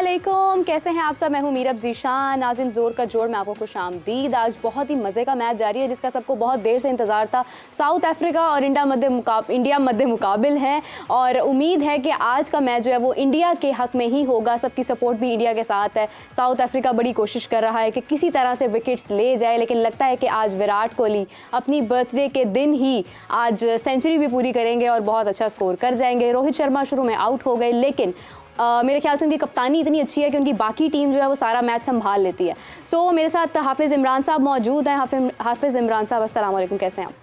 अस्सलामुअलैकुम, कैसे हैं आप सब। मैं हूं मीरब ज़ीशान। नाज़रीन, ज़ोर का जोड़ में आपको खुशामदीद। आज बहुत ही मज़े का मैच जारी है जिसका सबको बहुत देर से इंतज़ार था। साउथ अफ्रीका और इंडिया मध्य मुकाबिल है और उम्मीद है कि आज का मैच जो है वो इंडिया के हक़ में ही होगा। सबकी सपोर्ट भी इंडिया के साथ है। साउथ अफ्रीका बड़ी कोशिश कर रहा है कि किसी तरह से विकेट्स ले जाए, लेकिन लगता है कि आज विराट कोहली अपनी बर्थडे के दिन ही आज सेंचुरी भी पूरी करेंगे और बहुत अच्छा स्कोर कर जाएंगे। रोहित शर्मा शुरू में आउट हो गए, लेकिन मेरे ख्याल से उनकी कप्तानी इतनी अच्छी है कि उनकी बाकी टीम जो है वो सारा मैच संभाल लेती है। मेरे साथ हाफिज़ इमरान साहब मौजूद हैं। हाफिज़ इमरान साहब, अस्सलाम वालेकुम, कैसे हैं आप?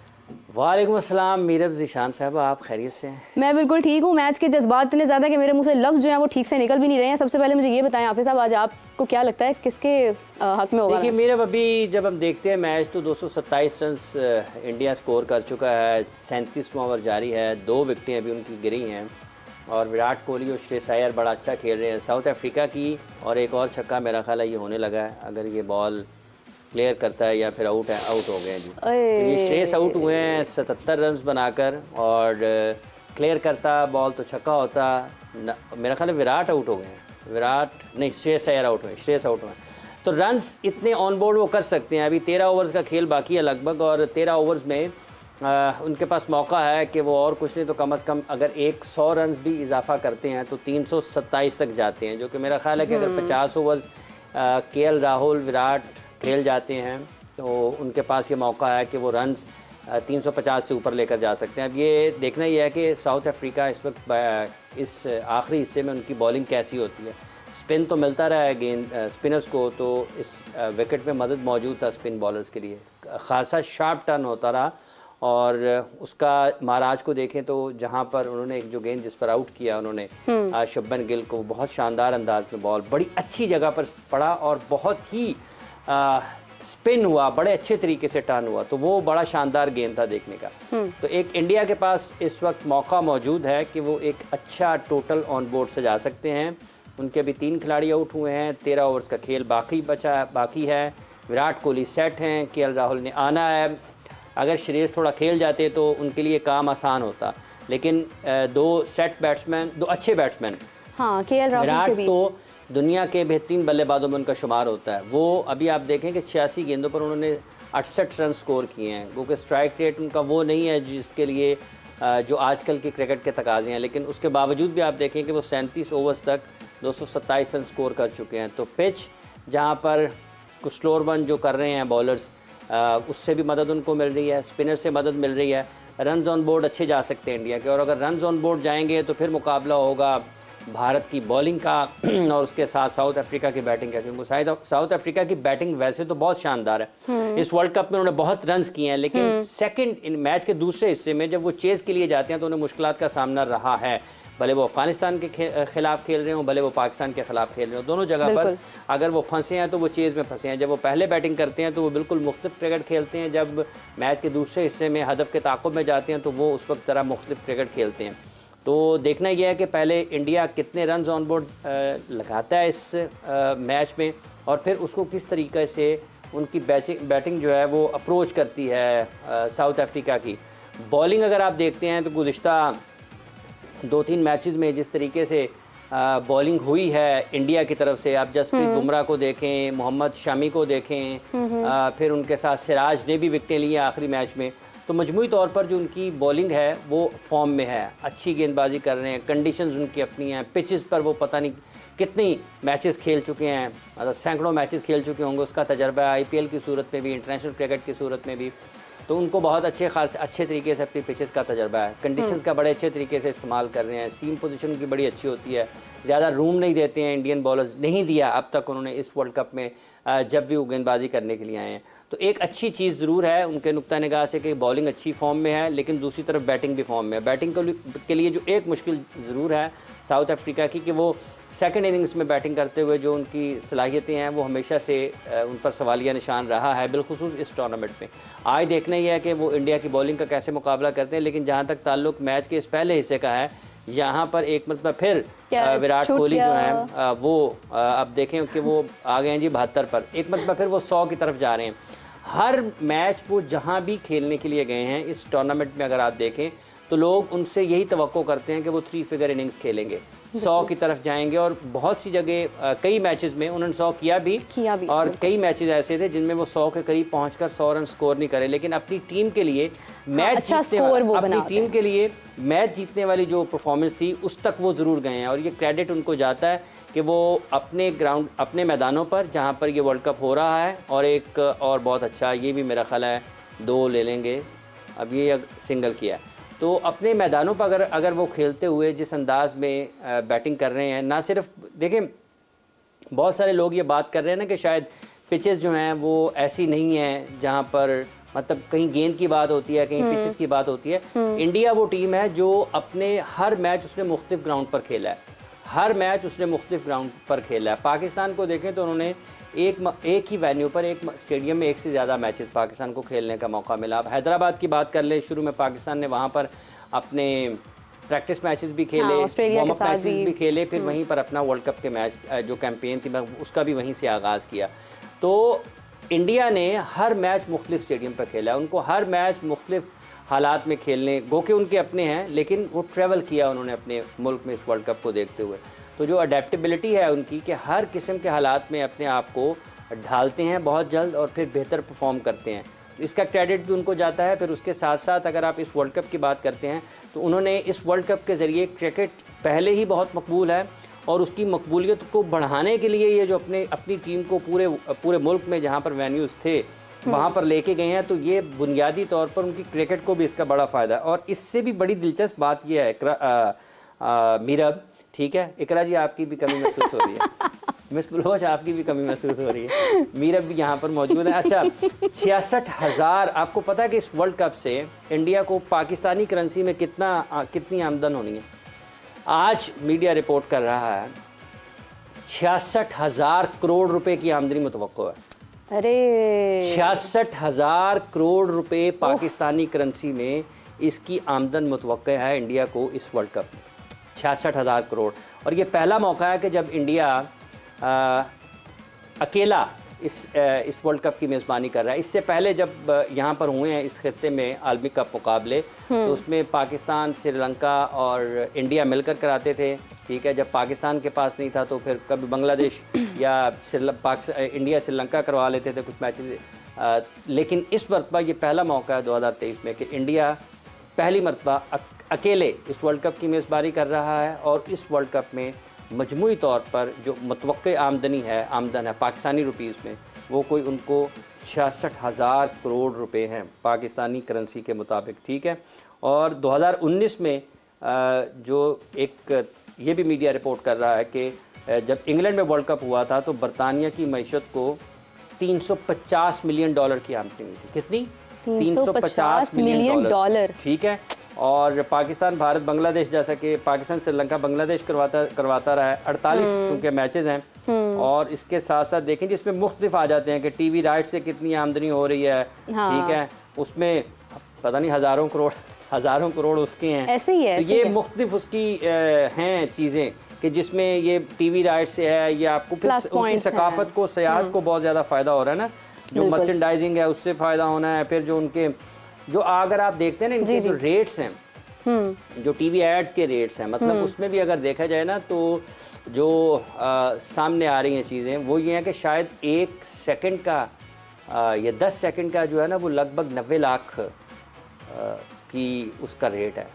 वालेकुम अस्सलाम मीरब ज़ीशान साहब, आप खैरियत से हैं? मैं बिल्कुल ठीक हूँ। मैच के जज्बात इतने ज़्यादा कि मेरे मुंह से लफ्ज़ जो हैं वो ठीक से निकल भी नहीं रहे हैं। सबसे पहले मुझे ये बताएं हाफिज़ साहब, आज आपको क्या लगता है किसके हक़ में होगा? देखिए मीरब, अभी जब हम देखते हैं मैच तो 227 रन इंडिया स्कोर कर चुका है। 37वां ओवर जारी है, 2 विकेटें अभी उनकी गिरी हैं और विराट कोहली और श्रेयस अय्यर बड़ा अच्छा खेल रहे हैं। साउथ अफ्रीका की और एक और छक्का मेरा ख्याल है ये होने लगा है, अगर ये बॉल क्लियर करता है या फिर आउट हो गए जी। तो ये श्रेयस आउट हुए हैं 77 रन बनाकर, और क्लियर करता बॉल तो छक्का होता। मेरा ख्याल है विराट आउट हो गए हैं, श्रेयस अय्यर आउट हुए। तो रन्स इतने ऑन बोर्ड वो कर सकते हैं। अभी 13 ओवर्स का खेल बाकी है लगभग, और 13 ओवर्स में उनके पास मौका है कि वो और कुछ नहीं तो कम से कम अगर 100 रन भी इजाफा करते हैं तो 327 तक जाते हैं, जो कि मेरा ख्याल है कि अगर 50 ओवर्स केएल राहुल विराट खेल जाते हैं तो उनके पास ये मौका है कि वो रन्स 350 से ऊपर लेकर जा सकते हैं। अब ये देखना ही है कि साउथ अफ्रीका इस वक्त इस आखिरी हिस्से में उनकी बॉलिंग कैसी होती है। स्पिन तो मिलता रहा है गेंद स्पिनर्स को, तो इस विकेट में मदद मौजूद था स्पिन बॉलर्स के लिए। खासा शार्प टर्न होता रहा, और उसका महाराज को देखें तो जहां पर उन्होंने एक जो गेंद जिस पर आउट किया उन्होंने शुभमन गिल को, बहुत शानदार अंदाज में बॉल बड़ी अच्छी जगह पर पड़ा और बहुत ही स्पिन हुआ, बड़े अच्छे तरीके से टर्न हुआ, तो वो बड़ा शानदार गेंद था देखने का। तो एक इंडिया के पास इस वक्त मौका मौजूद है कि वो एक अच्छा टोटल ऑन बोर्ड से जा सकते हैं। उनके अभी 3 खिलाड़ी आउट हुए हैं, 13 ओवर्स का खेल बाकी है। विराट कोहली सेट हैं, केएल राहुल ने आना है। अगर श्रेयस थोड़ा खेल जाते तो उनके लिए काम आसान होता, लेकिन 2 अच्छे बैट्समैन, हाँ, केएल राहुल विराट तो दुनिया के बेहतरीन बल्लेबाजों में उनका शुमार होता है। वो अभी आप देखें कि 86 गेंदों पर उन्होंने 68 रन स्कोर किए हैं, क्योंकि स्ट्राइक रेट उनका वो नहीं है जिसके लिए जो आजकल के क्रिकेट के तकाजे हैं, लेकिन उसके बावजूद भी आप देखें कि वो 37 ओवर्स तक 227 रन स्कोर कर चुके हैं। तो पिच जहाँ पर कुछ स्लोअर वन जो कर रहे हैं बॉलर्स, उससे भी मदद उनको मिल रही है, स्पिनर से मदद मिल रही है। रन्स ऑन बोर्ड अच्छे जा सकते हैं इंडिया के, और अगर रन्स ऑन बोर्ड जाएंगे तो फिर मुकाबला होगा भारत की बॉलिंग का और उसके साथ साउथ अफ्रीका की बैटिंग का, क्योंकि साउथ अफ्रीका की बैटिंग वैसे तो बहुत शानदार है। इस वर्ल्ड कप में उन्होंने बहुत रन्स किए हैं, लेकिन सेकंड मैच के दूसरे हिस्से में जब वो चेज़ के लिए जाते हैं तो उन्हें मुश्किलात का सामना रहा है। भले वो अफगानिस्तान के खिलाफ खेल रहे हों, भले वो पाकिस्तान के खिलाफ खेल रहे हों, दोनों जगह पर अगर वो फंसे हैं तो वो चेज़ में फंसे हैं। जब वो पहले बैटिंग करते हैं तो वो बिल्कुल मुख्तलिफ क्रिकेट खेलते हैं, जब मैच के दूसरे हिस्से में हदफ के ताक़ुब में जाते हैं तो वो उस वक्त ज़रा मुख्तलिफ क्रिकेट खेलते हैं। तो देखना यह है कि पहले इंडिया कितने रन्स ऑन बोर्ड लगाता है इस मैच में, और फिर उसको किस तरीके से उनकी बैटिंग जो है वो अप्रोच करती है साउथ अफ्रीका की। बॉलिंग अगर आप देखते हैं तो गुज़िश्ता 2-3 मैचेस में जिस तरीके से बॉलिंग हुई है इंडिया की तरफ से, आप जसप्रीत बुमराह को देखें, मोहम्मद शमी को देखें, फिर उनके साथ सिराज ने भी विकेटें ली आखिरी मैच में, तो मजमूई तौर पर जो उनकी बॉलिंग है वो फॉर्म में है, अच्छी गेंदबाजी कर रहे हैं। कंडीशंस उनकी अपनी हैं, पिचेस पर वो पता नहीं कितनी मैचेस खेल चुके हैं, मतलब सैकड़ों मैचेस खेल चुके होंगे, उसका तजर्बा है आईपीएल की सूरत में भी, इंटरनेशनल क्रिकेट की सूरत में भी। तो उनको बहुत अच्छे तरीके से अपनी पिचेस का तजर्बा है, कंडीशंस का बड़े अच्छे तरीके से इस्तेमाल कर रहे हैं। सीम पोजीशन उनकी बड़ी अच्छी होती है, ज़्यादा रूम नहीं देते हैं इंडियन बॉलर्स, नहीं दिया अब तक उन्होंने इस वर्ल्ड कप में जब भी वो गेंदबाजी करने के लिए आए हैं। तो एक अच्छी चीज़ ज़रूर है उनके नुक्ता निगाह से कि बॉलिंग अच्छी फॉर्म में है, लेकिन दूसरी तरफ बैटिंग भी फॉर्म में है। बैटिंग के लिए जो एक मुश्किल ज़रूर है साउथ अफ्रीका की, कि वो सेकंड इनिंग्स में बैटिंग करते हुए जो उनकी सलाहियतें हैं वो हमेशा से उन पर सवालिया निशान रहा है, बिलखुसूस इस टूर्नामेंट में। आज देखना ही है कि वो इंडिया की बॉलिंग का कैसे मुकाबला करते हैं। लेकिन जहाँ तक ताल्लुक मैच के इस पहले हिस्से का है, यहाँ पर एक मतलब फिर विराट कोहली जो हैं वो अब देखें कि वो आ गए हैं जी 72 पर, एक मतलब फिर वो 100 की तरफ जा रहे हैं। हर मैच वो जहाँ भी खेलने के लिए गए हैं इस टूर्नामेंट में, अगर आप देखें तो लोग उनसे यही तवक्को करते हैं कि वो 3 फिगर इनिंग्स खेलेंगे। 100 की तरफ जाएंगे। और बहुत सी जगह कई मैचेस में उन्होंने 100 किया भी और कई मैचेस ऐसे थे जिनमें वो 100 के करीब पहुंचकर 100 रन स्कोर नहीं करे, लेकिन अपनी टीम के लिए मैच जीतने वाली जो परफॉर्मेंस थी उस तक वो ज़रूर गए हैं। और ये क्रेडिट उनको जाता है कि वो अपने ग्राउंड, अपने मैदानों पर जहाँ पर ये वर्ल्ड कप हो रहा है, और एक और बहुत अच्छा, ये भी मेरा ख्याल है 2 ले लेंगे, अब ये सिंगल किया, तो अपने मैदानों पर अगर वो खेलते हुए जिस अंदाज में बैटिंग कर रहे हैं, ना सिर्फ देखें बहुत सारे लोग ये बात कर रहे हैं ना कि शायद पिचेस जो हैं वो ऐसी नहीं हैं जहाँ पर मतलब कहीं गेंद की बात होती है, कहीं पिचेस की बात होती है। इंडिया वो टीम है जो अपने हर मैच उसने मुख्तलिफ ग्राउंड पर खेला है, हर मैच उसने मुख्तलिफ ग्राउंड पर खेला है। पाकिस्तान को देखें तो उन्होंने एक ही वेन्यू पर, एक स्टेडियम में एक से ज़्यादा मैचेस पाकिस्तान को खेलने का मौका मिला। अब हैदराबाद की बात कर ले, शुरू में पाकिस्तान ने वहाँ पर अपने प्रैक्टिस मैचेस भी खेले, वार्म अप मैचेस भी खेले, फिर वहीं पर अपना वर्ल्ड कप के मैच जो कैंपेन थी उसका भी वहीं से आगाज़ किया। तो इंडिया ने हर मैच मुख्तलिफ स्टेडियम पर खेला है, उनको हर मैच मुख्तलिफ हालात में खेलने, गो के उनके अपने हैं, लेकिन वो ट्रैवल किया उन्होंने अपने मुल्क में इस वर्ल्ड कप को देखते हुए। तो जो अडेप्टेबिलिटी है उनकी कि हर किस्म के हालात में अपने आप को ढालते हैं बहुत जल्द और फिर बेहतर परफॉर्म करते हैं, इसका क्रेडिट भी उनको जाता है। फिर उसके साथ साथ अगर आप इस वर्ल्ड कप की बात करते हैं तो उन्होंने इस वर्ल्ड कप के ज़रिए, क्रिकेट पहले ही बहुत मकबूल है और उसकी मकबूलियत को बढ़ाने के लिए ये जो अपनी टीम को पूरे मुल्क में जहाँ पर वेन्यूज़ थे वहाँ पर लेके गए हैं, तो ये बुनियादी तौर पर उनकी क्रिकेट को भी इसका बड़ा फ़ायदा है। और इससे भी बड़ी दिलचस्प बात यह है मीरब, ठीक है, इकरा जी आपकी भी कमी महसूस हो रही है, मिस बलोच आपकी भी कमी महसूस हो रही है, मीरब भी यहाँ पर मौजूद है। अच्छा, 66,000, आपको पता है कि इस वर्ल्ड कप से इंडिया को पाकिस्तानी करेंसी में कितनी आमदन होनी है? आज मीडिया रिपोर्ट कर रहा है 66,000 करोड़ रुपए की आमदनी मुतवक्को है। अरे 66,000 करोड़ रुपए पाकिस्तानी करेंसी में इसकी आमदन मुतवक्को है इंडिया को इस वर्ल्ड कप में, 66,000 करोड़। और ये पहला मौका है कि जब इंडिया अकेला इस वर्ल्ड कप की मेज़बानी कर रहा है। इससे पहले जब यहाँ पर हुए हैं इस खित्ते में आलमी कप मुकाबले, तो उसमें पाकिस्तान, श्रीलंका और इंडिया मिलकर कराते थे, ठीक है। जब पाकिस्तान के पास नहीं था तो फिर कभी बांग्लादेश या इंडिया श्रीलंका करवा लेते थे कुछ मैचेस। लेकिन इस मरतबा ये पहला मौका है 2023 में कि इंडिया पहली मरतबा अकेले इस वर्ल्ड कप की मेज़बानी कर रहा है। और इस वर्ल्ड कप में मजमूई तौर पर जो मुतवक्के आमदन है पाकिस्तानी रुपीज़ में, वो कोई उनको 66,000 करोड़ रुपए हैं पाकिस्तानी करेंसी के मुताबिक, ठीक है। और 2019 में जो एक ये भी मीडिया रिपोर्ट कर रहा है कि जब इंग्लैंड में वर्ल्ड कप हुआ था तो बरतानिया की मईशत को $350 मिलियन की आमदनी हुई थी। कितनी? 350 मिलियन डॉलर, ठीक है। और पाकिस्तान, भारत, बांग्लादेश, जैसा कि पाकिस्तान, श्रीलंका, बांग्लादेश करवाता रहा है, 48 उनके मैचेस हैं। और इसके साथ साथ देखें जिसमें मुख्तलिफ आ जाते हैं कि टीवी राइट से कितनी आमदनी हो रही है, ठीक है, उसमें पता नहीं हज़ारों करोड़ उसके हैं, ऐसे ही है। तो ये मुख्तलिफ उसकी हैं चीज़ें कि जिसमें ये टीवी राइट से है, या आपको उनकी सकाफत को, सयाहत को बहुत ज़्यादा फ़ायदा हो रहा है ना, जो मर्चेंडाइजिंग है उससे फ़ायदा होना है। फिर जो उनके जो अगर आप देखते हैं ना इनके जो रेट्स हैं, जो टीवी एड्स के रेट्स हैं, मतलब उसमें भी अगर देखा जाए ना तो जो सामने आ रही हैं चीज़ें वो ये हैं कि शायद 1 सेकंड का या 10 सेकंड का जो है ना वो लगभग 90 लाख की उसका रेट है।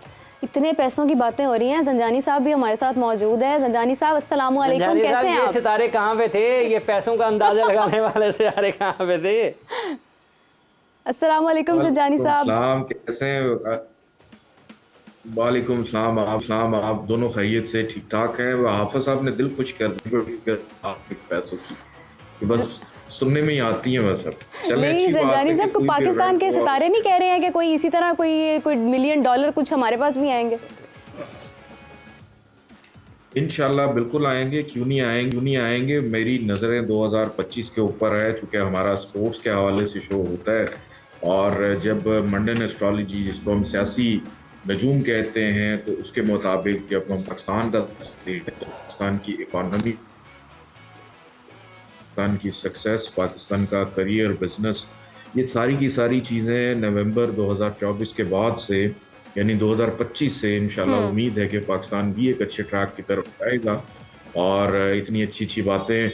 इतने पैसों की बातें हो रही हैं। जंजानी साहब भी हमारे साथ मौजूद है। जंजानी साहब अस्सलाम वालेकुम, कैसे हैं आप? ये सितारे कहाँ पे थे? ये पैसों का अंदाजा लगाने वाले सितारे कहाँ पे थे? अस्सलाम वालेकुम जंजानी साहब, कैसे हैं? वालेकुम सलाम, आप दोनों खैरियत से ठीक ठाक हैं? हाफिज साहब ने दिल खुश कर दिया आपके पैसों की, बस सुनने में ही आती हैं बस। नहीं जंजानी साहब, को पाकिस्तान के सितारे नहीं कह रहे हैं कि कोई इसी तरह कोई मिलियन डॉलर कुछ हमारे पास भी आएंगे? इंशाल्लाह बिल्कुल आएंगे, क्यों नहीं आएंगे। मेरी नज़रें 2025 के ऊपर है, चूँकि हमारा स्पोर्ट्स के हवाले से शो होता है, और जब मंडन एस्ट्रोलॉजी, जिसको हम सियासी नजूम कहते हैं, तो उसके मुताबिक जब हम पाकिस्तान का पाकिस्तान की इकॉनमी, पाकिस्तान की सक्सेस, पाकिस्तान का करियर, बिजनेस, ये सारी की सारी चीज़ें नवंबर 2024 के बाद से यानी 2025 से इंशाल्लाह उम्मीद है कि पाकिस्तान भी एक अच्छे ट्रैक की तरफ जाएगा और इतनी अच्छी अच्छी बातें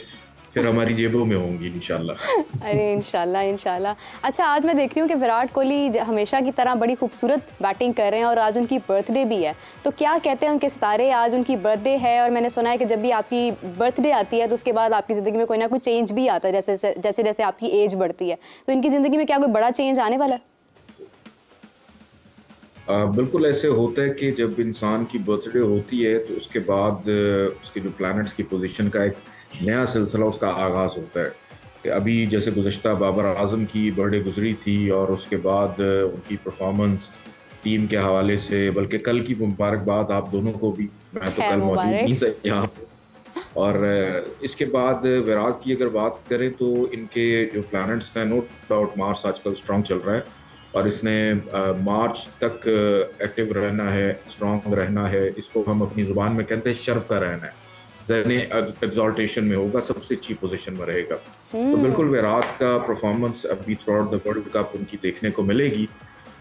फिर हमारी जेबों में होंगी इंशाल्लाह। अरे इंशाल्लाह इंशाल्लाह। अच्छा, आज मैं देख रही हूँ कि विराट कोहली हमेशा की तरह बड़ी खूबसूरत बैटिंग कर रहे हैं और आज उनकी बर्थडे भी है, तो क्या कहते हैं उनके सितारे, आज उनकी बर्थडे है और मैंने सुना है कि जब भी आपकी बर्थडे आती है तो उसके बाद आपकी ज़िंदगी में कोई ना कोई चेंज भी आता है, जैसे जैसे आपकी एज बढ़ती है, तो इनकी ज़िंदगी में क्या कोई बड़ा चेंज आने वाला है? बिल्कुल ऐसे होता है कि जब इंसान की बर्थडे होती है तो उसके बाद उसके जो प्लैनेट्स की पोजीशन का एक नया सिलसिला उसका आगाज़ होता है। कि अभी जैसे गुज़श्ता बाबर आज़म की बर्थडे गुजरी थी और उसके बाद उनकी परफॉर्मेंस टीम के हवाले से, बल्कि कल की मुबारकबाद आप दोनों को भी, मैं तो खैर कल मौजूद मुबारक। नहीं था यहाँ पे। और इसके बाद विराट की अगर बात करें तो इनके जो प्लैनेट्स हैं, नो डाउट मार्स आजकल स्ट्रॉन्ग चल रहा है और इसने मार्च तक एक्टिव रहना है, स्ट्रॉन्ग रहना है। इसको हम अपनी ज़ुबान में कहते हैं शर्फ का रहना है, ज़हनी एग्जॉल्टेशन में होगा, सबसे अच्छी पोजीशन में रहेगा। तो बिल्कुल विराट का परफॉर्मेंस अभी through out the world cup उनकी देखने को मिलेगी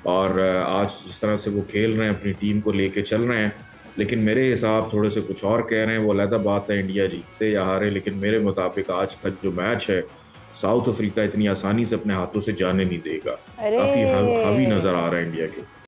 और आज जिस तरह से वो खेल रहे हैं, अपनी टीम को लेके चल रहे हैं, लेकिन मेरे हिसाब थोड़े से कुछ और कह रहे हैं, वो अलग बात है इंडिया जीतते या हारे, लेकिन मेरे मुताबिक आज का जो मैच है साउथ अफ्रीका इतनी आसानी से अपने हाथों से जाने नहीं देगा। अरे काफ़ी हावी नज़र आ रहा है इंडिया के।